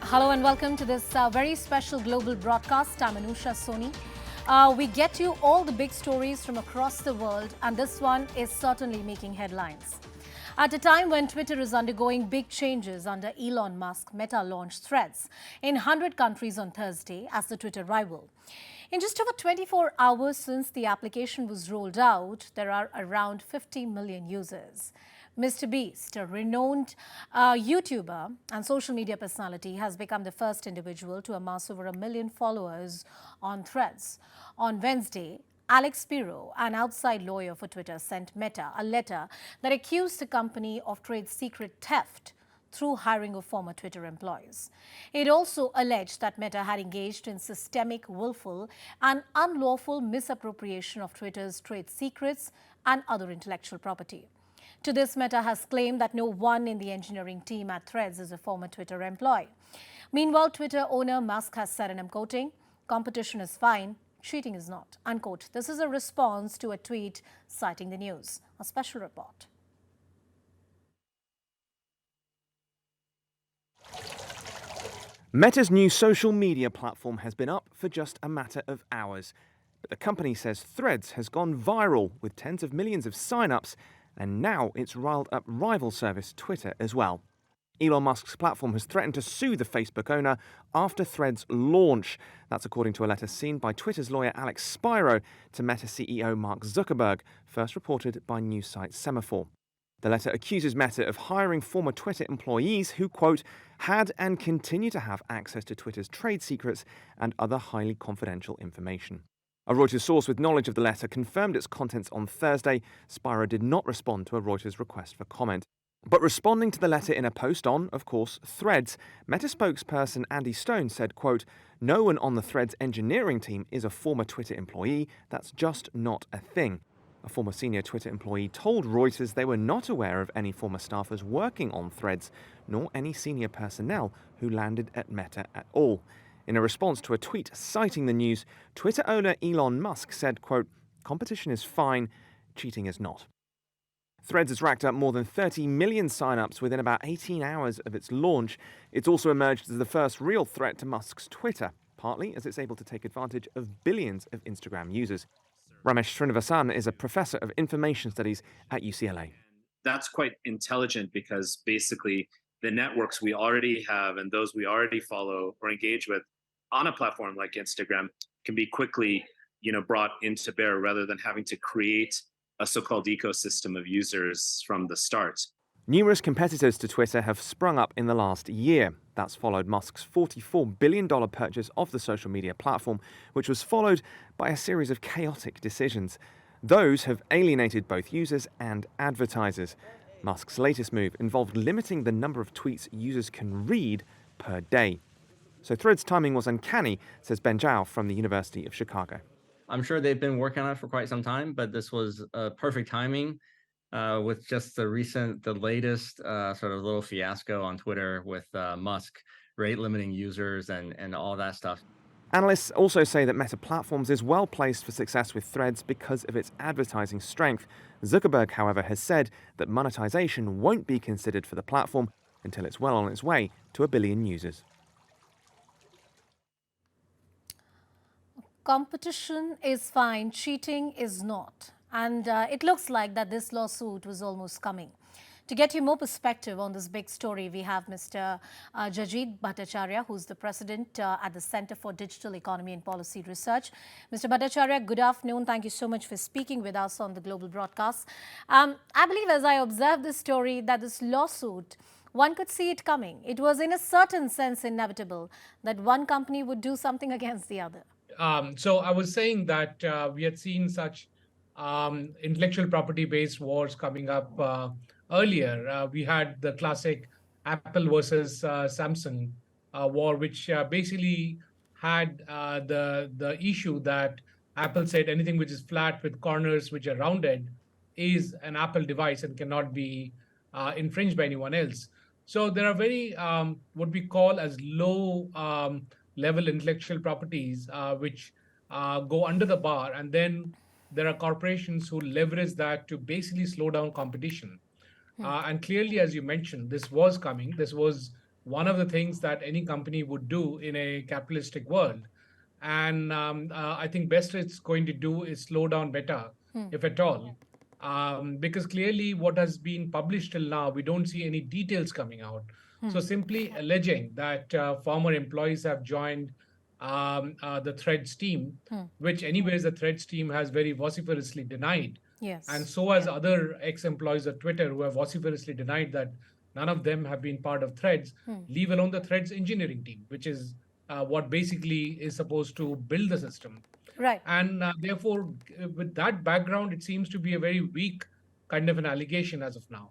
Hello and welcome to this very special global broadcast. I'm Anusha Soni. We get you all the big stories from across the world, and this one is certainly making headlines. At a time when Twitter is undergoing big changes under Elon Musk, Meta launched Threads in 100 countries on Thursday as the Twitter rival. In just over 24 hours since the application was rolled out, there are around 50 million users. Mr. Beast, a renowned YouTuber and social media personality, has become the first individual to amass over 1 million followers on Threads. On Wednesday, Alex Spiro, an outside lawyer for Twitter, sent Meta a letter that accused the company of trade secret theft through hiring of former Twitter employees. It also alleged that Meta had engaged in systemic, willful and unlawful misappropriation of Twitter's trade secrets and other intellectual property. To this, Meta has claimed that no one in the engineering team at Threads is a former Twitter employee. Meanwhile, Twitter owner Musk has said, and I'm quoting, "Competition is fine, cheating is not," unquote. This is a response to a tweet citing the news. A special report. Meta's new social media platform has been up for just a matter of hours. But the company says Threads has gone viral with tens of millions of sign-ups, and now it's riled up rival service Twitter as well. Elon Musk's platform has threatened to sue the Facebook owner after Threads' launch. That's according to a letter seen by Twitter's lawyer Alex Spiro to Meta CEO Mark Zuckerberg, first reported by news site Semaphore. The letter accuses Meta of hiring former Twitter employees who, quote, had and continue to have access to Twitter's trade secrets and other highly confidential information. A Reuters source with knowledge of the letter confirmed its contents on Thursday. Spiro did not respond to a Reuters request for comment. But responding to the letter in a post on, of course, Threads, Meta spokesperson Andy Stone said, quote, "No one on the Threads engineering team is a former Twitter employee. That's just not a thing." A former senior Twitter employee told Reuters they were not aware of any former staffers working on Threads, nor any senior personnel who landed at Meta at all. In a response to a tweet citing the news, Twitter owner Elon Musk said, quote, "Competition is fine, cheating is not." Threads has racked up more than 30 million sign-ups within about 18 hours of its launch. It's also emerged as the first real threat to Musk's Twitter, partly as it's able to take advantage of billions of Instagram users. Ramesh Srinivasan is a professor of information studies at UCLA. That's quite intelligent because basically the networks we already have and those we already follow or engage with on a platform like Instagram can be quickly, brought into bear rather than having to create a so-called ecosystem of users from the start. Numerous competitors to Twitter have sprung up in the last year. That's followed Musk's $44 billion purchase of the social media platform, which was followed by a series of chaotic decisions. Those have alienated both users and advertisers. Musk's latest move involved limiting the number of tweets users can read per day. So Threads' timing was uncanny, says Ben Zhao from the University of Chicago. I'm sure they've been working on it for quite some time, but this was perfect timing with just the latest sort of little fiasco on Twitter with Musk rate limiting users and all that stuff. Analysts also say that Meta Platforms is well placed for success with Threads because of its advertising strength. Zuckerberg, however, has said that monetization won't be considered for the platform until it's well on its way to 1 billion users. Competition is fine, cheating is not. And it looks like that this lawsuit was almost coming. To get you more perspective on this big story, we have Mr. Jajit Bhattacharya, who's the president at the Center for Digital Economy and Policy Research. Mr. Bhattacharya, good afternoon. Thank you so much for speaking with us on the global broadcast. I believe as I observed this story that this lawsuit, one could see it coming. It was in a certain sense inevitable that one company would do something against the other. So I was saying that we had seen such intellectual property-based wars coming up earlier. We had the classic Apple versus Samsung war, which basically had the issue that Apple said anything which is flat with corners which are rounded is an Apple device and cannot be infringed by anyone else. So there are very what we call as low level intellectual properties which go under the bar, and then there are corporations who leverage that to basically slow down competition. And clearly, as you mentioned, this was coming. This was one of the things that any company would do in a capitalistic world. And I think best it's going to do is slow down Meta, if at all, because clearly what has been published till now, we don't see any details coming out. So simply alleging that former employees have joined the Threads team, which anyways the Threads team has very vociferously denied. And Yes. so has other ex-employees of Twitter who have vociferously denied that none of them have been part of Threads, leave alone the Threads engineering team, which is what basically is supposed to build the system. Right. And therefore, with that background, it seems to be a very weak kind of an allegation as of now.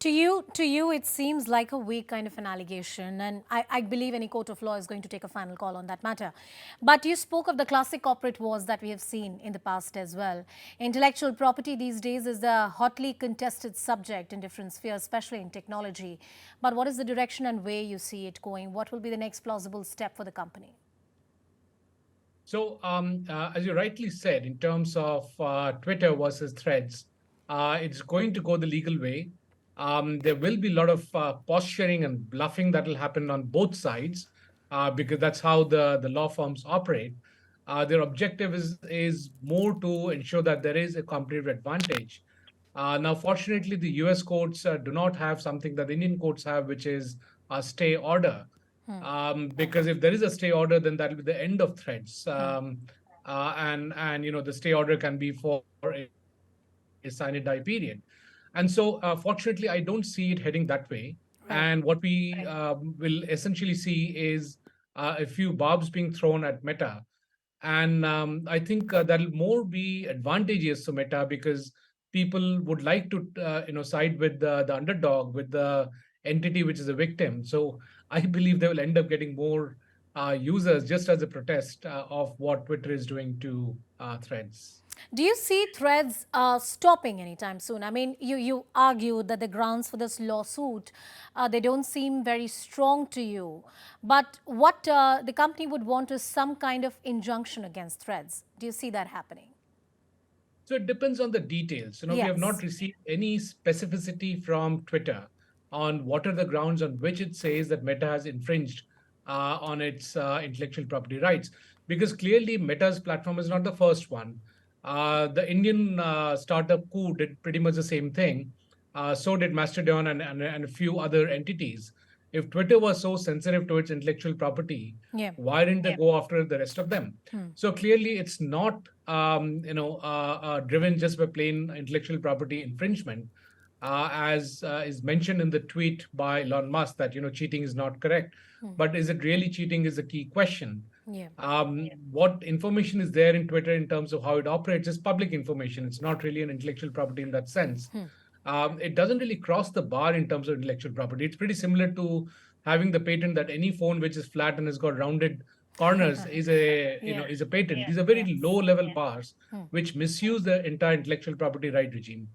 To you, it seems like a weak kind of an allegation, and I believe any court of law is going to take a final call on that matter. But you spoke of the classic corporate wars that we have seen in the past as well. Intellectual property these days is a hotly contested subject in different spheres, especially in technology. But what is the direction and way you see it going? What will be the next plausible step for the company? So, as you rightly said, in terms of Twitter versus Threads, it's going to go the legal way. There will be a lot of posturing and bluffing that will happen on both sides, because that's how the law firms operate. Their objective is more to ensure that there is a competitive advantage. Now, fortunately, the US courts do not have something that the Indian courts have, which is a stay order. Because if there is a stay order, then that will be the end of Threads. And the stay order can be for a sign and die period. And so, fortunately, I don't see it heading that way. Right. And what we will essentially see is a few barbs being thrown at Meta. And I think that'll more be advantageous to Meta because people would like to, side with the underdog, with the entity which is a victim. So I believe they will end up getting more users just as a protest of what Twitter is doing to Threads. Do you see Threads stopping anytime soon? I mean, you argued that the grounds for this lawsuit, they don't seem very strong to you. But what the company would want is some kind of injunction against Threads. Do you see that happening? So it depends on the details. We have not Yes. received any specificity from Twitter on what are the grounds on which it says that Meta has infringed on its intellectual property rights. Because clearly, Meta's platform is not the first one. The Indian startup Coup did pretty much the same thing. So did Mastodon and a few other entities. If Twitter was so sensitive to its intellectual property, Yeah. why didn't they go after the rest of them? So clearly, it's not driven just by plain intellectual property infringement, as is mentioned in the tweet by Elon Musk that cheating is not correct. But is it really cheating is a key question. Yeah. What information is there in Twitter in terms of how it operates is public information. It's not really an intellectual property in that sense. It doesn't really cross the bar in terms of intellectual property. It's pretty similar to having the patent that any phone which is flat and has got rounded corners is a is a patent. These are very low level bars which misuse the entire intellectual property right regime.